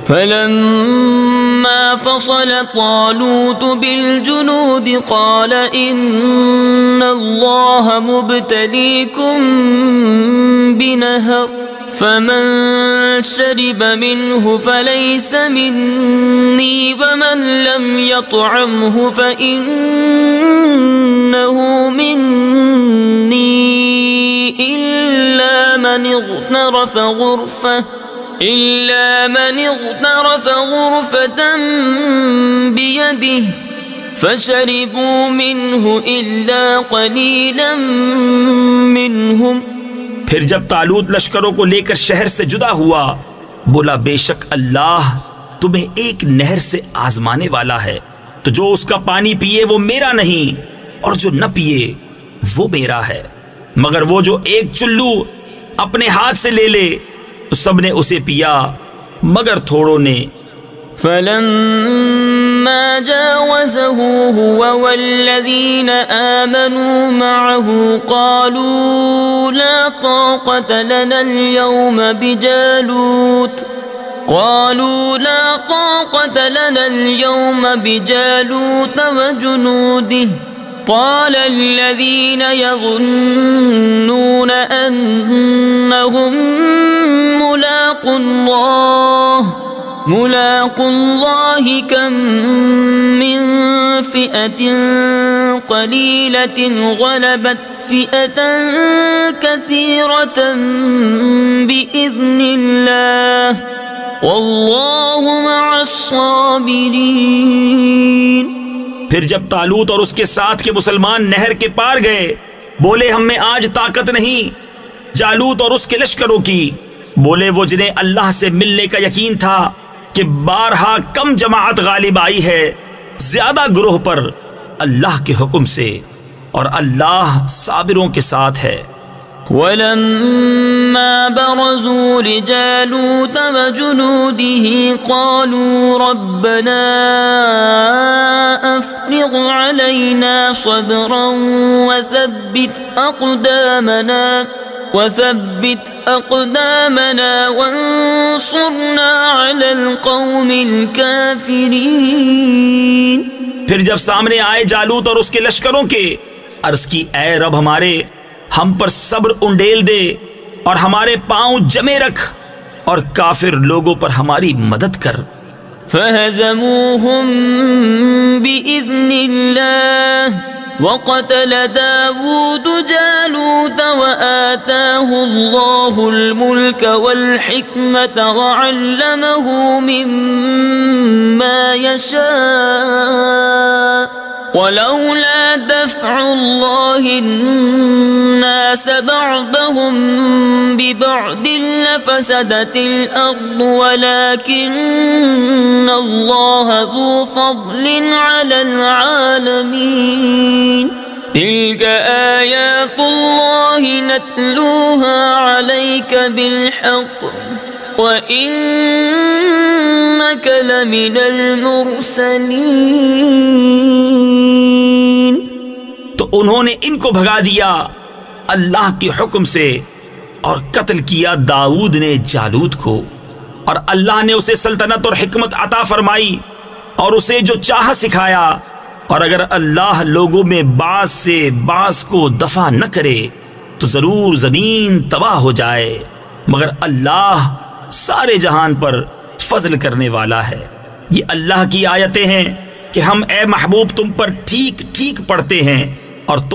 فلما فصل طالوت بالجنود قال إن الله مبتليكم بنهر فمن شرب منه فليس مني ومن لم يطعمه فإنه مني إلا من اغترف غرفة بيده فشربوا منه إلا قليلا منهم۔ پھر جب طالوت لشکروں کو لے کر شہر سے جدا ہوا بولا بے شک اللہ تمہیں ایک نہر سے آزمانے والا ہے، تو جو اس کا پانی پیے وہ میرا نہیں اور جو نہ پیے وہ میرا ہے، مگر وہ جو ایک چلو اپنے ہاتھ سے لے لے تو سب نے اسے پیا مگر تھوڑوں نے۔ فلما جاوزه هو والذين آمنوا معه قالوا لا طاقة لنا اليوم بجالوت وجنوده قال الذين يظنون أنهم ملاقو الله كم من فئة قليلة غلبت فئة كثيرة بإذن الله والله مع الصابرين۔ پھر جب طالوت اور اس کے ساتھ کے مسلمان نہر کے پار گئے بولے ہم میں آج طاقت نہیں جالوت اور اس کے لشکروں کی، بولے وہ جنہیں اللہ سے ملنے کا یقین تھا کہ بارہا کم جماعت غالب آئی ہے زیادہ گروہ پر اللہ کے حکم سے، اور اللہ صابروں کے ساتھ ہے۔ وَلَمَّا بَرَزُوا لِجَالُوتَ وَجُنُودِهِ قَالُوا رَبَّنَا أَفْرِغْ عَلَيْنَا صَبْرًا وثبت أقدامنا وانصرنا على القوم الكافرين۔ پھر جب سامنے آئے جالوت اور اس کے لشکروں کے عرض کی اے رب ہمارے ہم پر صبر انڈیل دے اور ہمارے پاؤں جمے رکھ اور کافر لوگوں پر ہماری مدد کر۔ فهزموهم بإذن الله وقتل داود جالوت وآتاه الله الملك والحكمة وعلمه مما يشاء ولولا دفع الله الناس بعضهم ببعض لفسدت الأرض ولكن الله ذو فضل على العالمين۔ تلك آيات الله نتلوها عليك بالحق وإنك لمن المرسلين۔ تو انہوں نے ان کو بھگا دیا اللہ کے حکم سے اور قتل کیا داؤد نے جالوت کو، اور اللہ نے اسے سلطنت اور حکمت عطا فرمائی اور اسے جو چاہا سکھایا، اور اگر اللہ لوگوں میں بعض سے بعض کو دفع نہ کرے تو ضرور زمین تباہ ہو جائے، مگر اللہ سارے جہان پر فضل کرنے والا ہے۔ یہ اللہ کی آیتیں ہیں کہ ہم اے محبوب تم پر ٹھیک ٹھیک پڑھتے ہیں اور تم